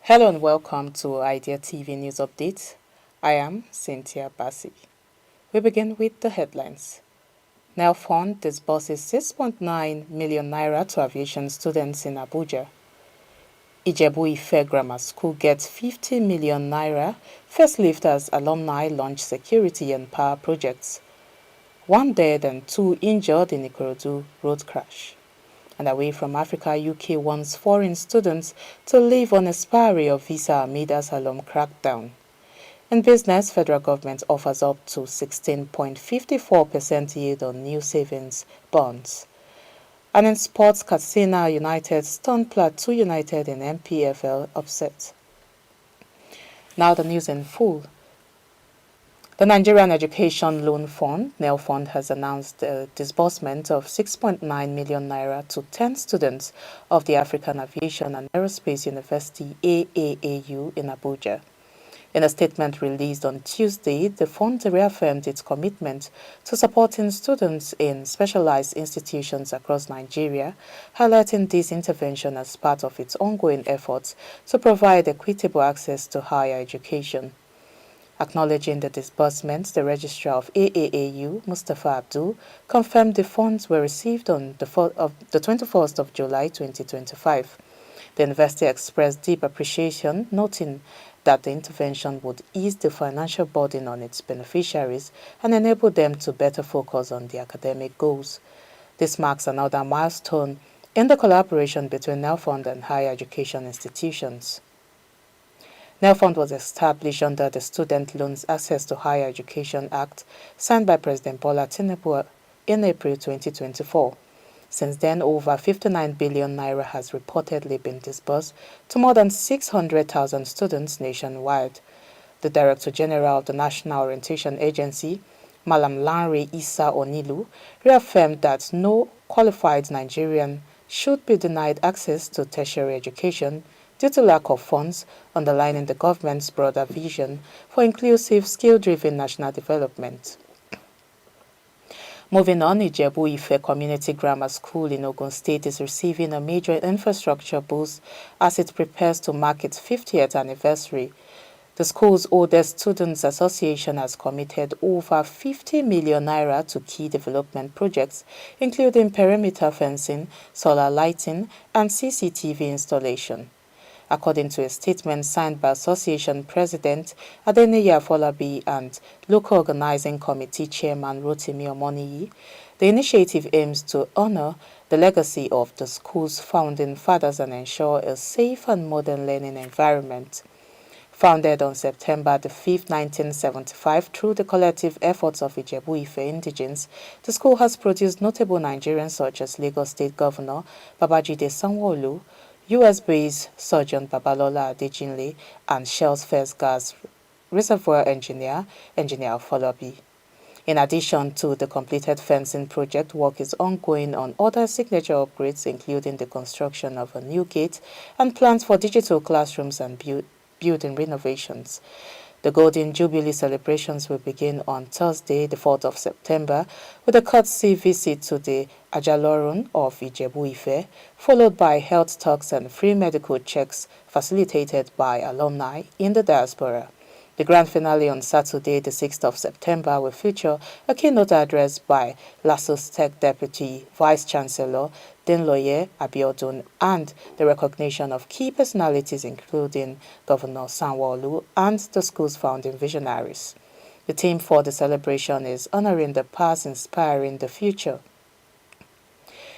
Hello and welcome to Idea TV News Update. I am Cynthia Bassi. We begin with the headlines. Now Fund disburses 6.9 million naira to aviation students in Abuja. Ijebu-Ife Grammar School gets 50 million naira. First lifters alumni launch security and power projects. 1 dead and 2 injured in Ikorodu road crash. And away from Africa, UK wants foreign students to live on expiry of visa amid Asylum Crackdown. In business, federal government offers up to 16.54% yield on new savings bonds. And in sports, Katsina United stunned Plateau United in MPFL upset. Now the news in full. The Nigerian Education Loan Fund, (NEL) has announced a disbursement of 6.9 million naira to 10 students of the African Aviation and Aerospace University AAAU in Abuja. In a statement released on Tuesday, the fund reaffirmed its commitment to supporting students in specialized institutions across Nigeria, highlighting this intervention as part of its ongoing efforts to provide equitable access to higher education. Acknowledging the disbursements, the Registrar of AAAU, Mustafa Abdul, confirmed the funds were received on the 21st of July 2025. The university expressed deep appreciation, noting that the intervention would ease the financial burden on its beneficiaries and enable them to better focus on their academic goals. This marks another milestone in the collaboration between NEL and higher education institutions. NEL was established under the Student Loans Access to Higher Education Act, signed by President Bola Tinubu in April 2024. Since then, over 59 billion naira has reportedly been disbursed to more than 600,000 students nationwide. The Director General of the National Orientation Agency, Malam Lanre Issa Onilu, reaffirmed that no qualified Nigerian should be denied access to tertiary education due to lack of funds, underlining the government's broader vision for inclusive, skill-driven national development. Moving on, Ijebu-Ife Community Grammar School in Ogun State is receiving a major infrastructure boost as it prepares to mark its 50th anniversary. The school's oldest students' association has committed over 50 million naira to key development projects, including perimeter fencing, solar lighting, and CCTV installation. According to a statement signed by Association President Adeniyi Afolabi and Local Organizing Committee Chairman Rotimi Omoniyi, the initiative aims to honor the legacy of the school's founding fathers and ensure a safe and modern learning environment. Founded on September 5, 1975 through the collective efforts of Ijebu-Ife indigenes, the school has produced notable Nigerians such as Lagos State Governor Babajide Sanwo-Olu, US-based Surgeon Babalola Adejinle, and Shell's first gas reservoir engineer Afolabi. In addition to the completed fencing project, work is ongoing on other signature upgrades, including the construction of a new gate and plans for digital classrooms and building renovations. The Golden Jubilee celebrations will begin on Thursday, the 4th of September, with a courtesy visit to the Ajalorun of Ijebu-Ife, followed by health talks and free medical checks facilitated by alumni in the diaspora. The grand finale on Saturday, the 6th of September, will feature a keynote address by LASU's Tech Deputy Vice-Chancellor Dinloye Abiodun and the recognition of key personalities including Governor Sanwo-Olu and the school's founding visionaries. The theme for the celebration is Honoring the Past, Inspiring the Future.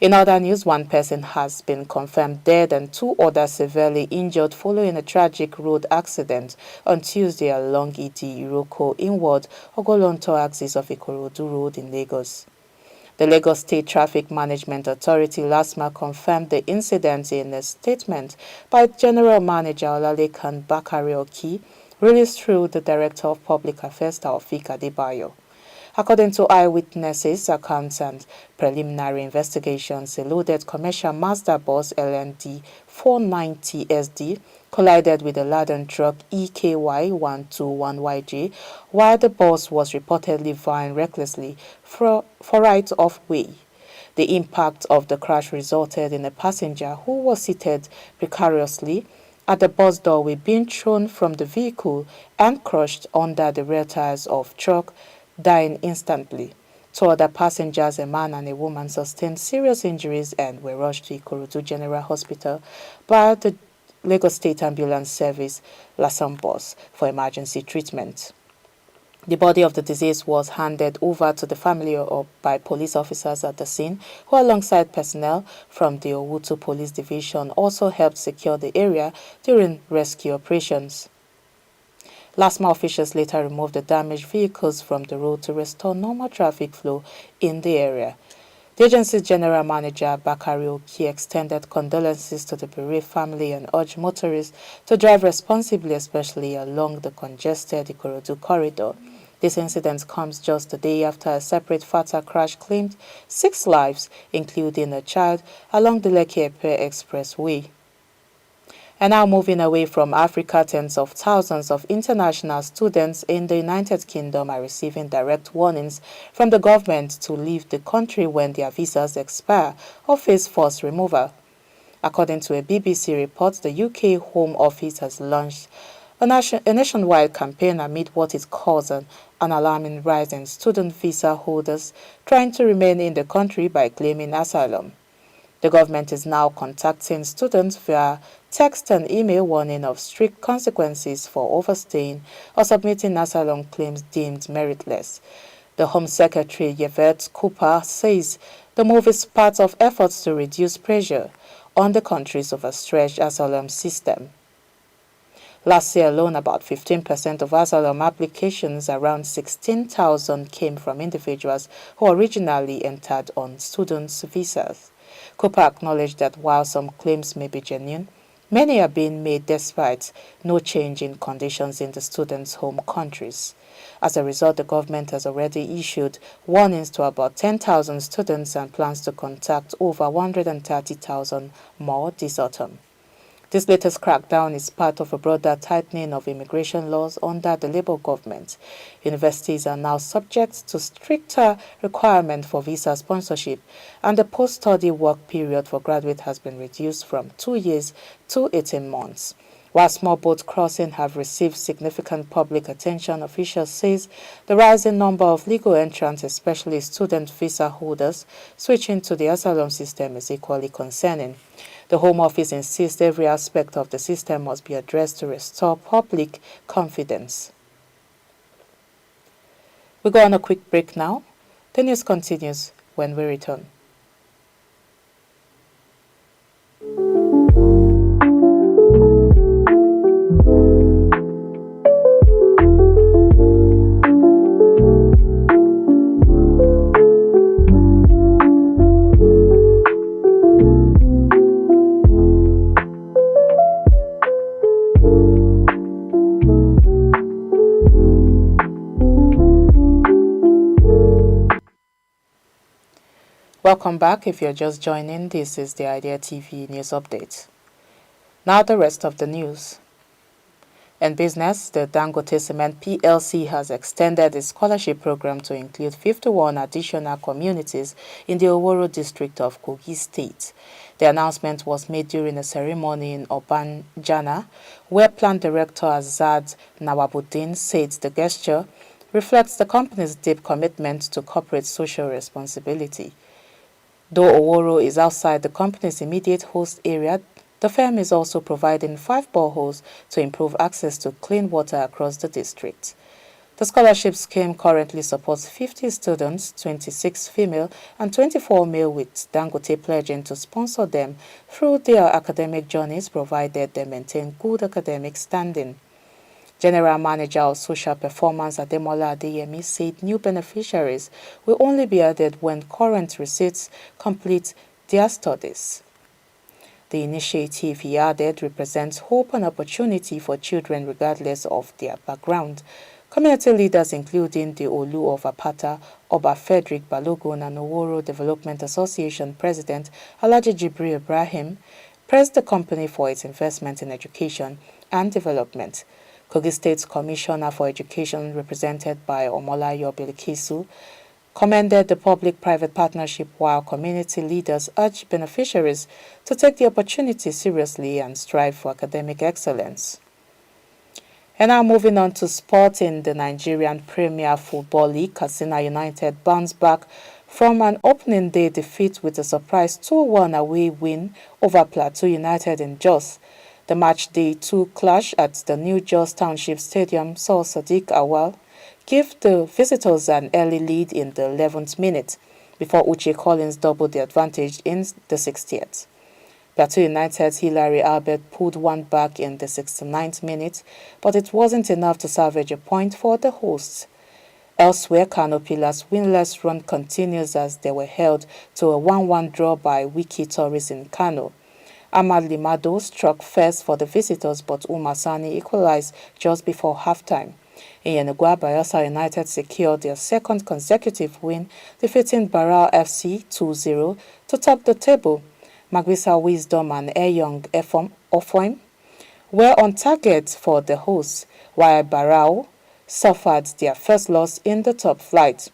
In other news, one person has been confirmed dead and 2 others severely injured following a tragic road accident on Tuesday along Idi-Iroko inward Ogolonto axis of Ikorodu Road in Lagos. The Lagos State Traffic Management Authority LASMA confirmed the incident in a statement by General Manager Olalekan Bakare Oki, released through the Director of Public Affairs Taofik Adebayo. According to eyewitnesses' accounts and preliminary investigations, a loaded commercial Mazda bus LND 490SD collided with a laden truck EKY 121YJ while the bus was reportedly veering recklessly for right of way. The impact of the crash resulted in a passenger who was seated precariously at the bus door were being thrown from the vehicle and crushed under the rear tires of truck, dying instantly. Two other passengers, a man and a woman, sustained serious injuries and were rushed to Ikorodu General Hospital by the Lagos State Ambulance Service Lasan bus for emergency treatment. The body of the deceased was handed over to the family by police officers at the scene, who alongside personnel from the Owutu Police Division also helped secure the area during rescue operations. LASMA officials later removed the damaged vehicles from the road to restore normal traffic flow in the area. The agency's general manager, Bakari Oki, extended condolences to the bereaved family and urged motorists to drive responsibly, especially along the congested Ikorodu corridor. This incident comes just a day after a separate fatal crash claimed 6 lives, including a child, along the Lekki-Epe Expressway. And now moving away from Africa, tens of thousands of international students in the United Kingdom are receiving direct warnings from the government to leave the country when their visas expire or face forced removal. According to a BBC report, the UK Home Office has launched a nationwide campaign amid what it calls an alarming rise in student visa holders trying to remain in the country by claiming asylum. The government is now contacting students via text and email warning of strict consequences for overstaying or submitting asylum claims deemed meritless. The Home Secretary Yvette Cooper says the move is part of efforts to reduce pressure on the country's overstretched asylum system. Last year alone, about 15% of asylum applications, around 16,000, came from individuals who originally entered on students' visas. Cooper acknowledged that while some claims may be genuine, many are being made despite no change in conditions in the students' home countries. As a result, the government has already issued warnings to about 10,000 students and plans to contact over 130,000 more this autumn. This latest crackdown is part of a broader tightening of immigration laws under the Labour government. Universities are now subject to stricter requirements for visa sponsorship, and the post-study work period for graduates has been reduced from 2 years to 18 months. While small boat crossings have received significant public attention, officials say the rising number of legal entrants, especially student visa holders, switching to the asylum system is equally concerning. The Home Office insists every aspect of the system must be addressed to restore public confidence. We go on a quick break now. The news continues when we return. Welcome back. If you're just joining, this is the Idea TV News Update. Now the rest of the news. In business, the Dangote Cement PLC has extended its scholarship program to include 51 additional communities in the Oworo district of Kogi State. The announcement was made during a ceremony in Obanjana, where Plant Director Azad Nawabuddin said the gesture reflects the company's deep commitment to corporate social responsibility. Though Oworo is outside the company's immediate host area, the firm is also providing 5 boreholes to improve access to clean water across the district. The scholarship scheme currently supports 50 students, 26 female and 24 male, with Dangote pledging to sponsor them through their academic journeys provided they maintain good academic standing. General Manager of Social Performance Ademola Adeyemi said new beneficiaries will only be added when current receipts complete their studies. The initiative, he added, represents hope and opportunity for children regardless of their background. Community leaders, including the Olu of Apata, Oba Frederick Balogun, and Oworo Development Association President Alhaji Jibril Ibrahim, praised the company for its investment in education and development. Kogi State's Commissioner for Education, represented by Omolayo Bilikisu, commended the public-private partnership, while community leaders urged beneficiaries to take the opportunity seriously and strive for academic excellence. And now moving on to sport. In the Nigerian Premier Football League, Katsina United bounced back from an opening day defeat with a surprise 2-1 away win over Plateau United in Jos. The match day 2 clash at the new Jos Township Stadium saw Sadiq Awal give the visitors an early lead in the 11th minute before Uche Collins doubled the advantage in the 60th. Plateau United's Hilary Albert pulled one back in the 69th minute, but it wasn't enough to salvage a point for the hosts. Elsewhere, Kano Pillars' winless run continues as they were held to a 1-1 draw by Wiki Tourist in Kano. Ahmad Limado struck first for the visitors, but Umar Sani equalized just before halftime. In Yenagoa, Bayelsa United secured their second consecutive win, defeating Barao FC 2-0 to top the table. Magbisa Wisdom and Eyong Ofoim were on target for the hosts, while Barao suffered their first loss in the top flight.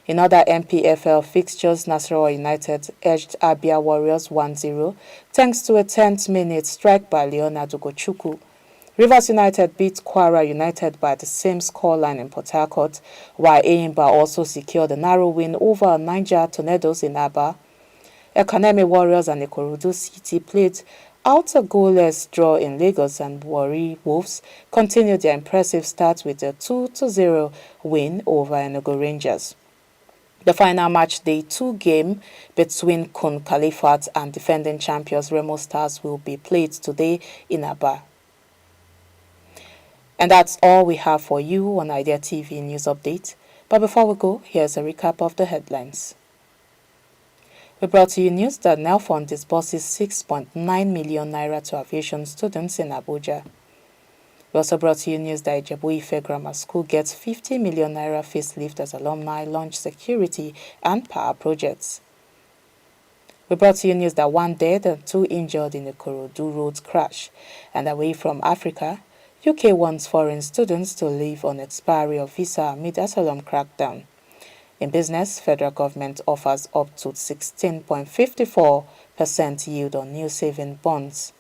In other MPFL fixtures, Nasarawa United edged Abia Warriors 1-0 thanks to a 10th minute strike by Leonardo Gochukwu. Rivers United beat Kwara United by the same scoreline in Port Harcourt, while Eyimba also secured a narrow win over Niger Tornadoes in Aba. Ekanemi Warriors and Ikorodu City played out a goalless draw in Lagos, and Warri Wolves continued their impressive start with a 2-0 win over Enugu Rangers. The final match day 2 game between Kun Khalifat and defending champions Remo Stars will be played today in Aba. And that's all we have for you on Idea TV News Update. But before we go, here's a recap of the headlines. We brought to you news that Nelfund disburses 6.9 million naira to aviation students in Abuja. We also brought to you news that Ijebu-Ife Grammar School gets 50 million naira facelift as alumni launch security and power projects. We brought to you news that 1 dead and 2 injured in a Ikorodu road crash. And away from Africa, UK wants foreign students to leave on expiry of visa amid Asylum Crackdown. In business, federal government offers up to 16.54% yield on new saving bonds.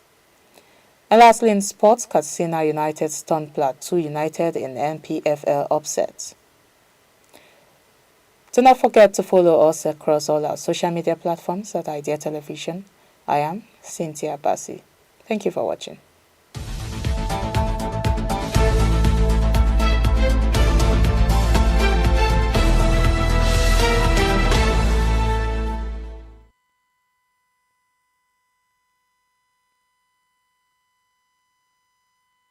And lastly, in sports, Katsina United stunned Plateau United in NPFL upset. Do not forget to follow us across all our social media platforms at Idea Television. I am Cynthia Bassi. Thank you for watching.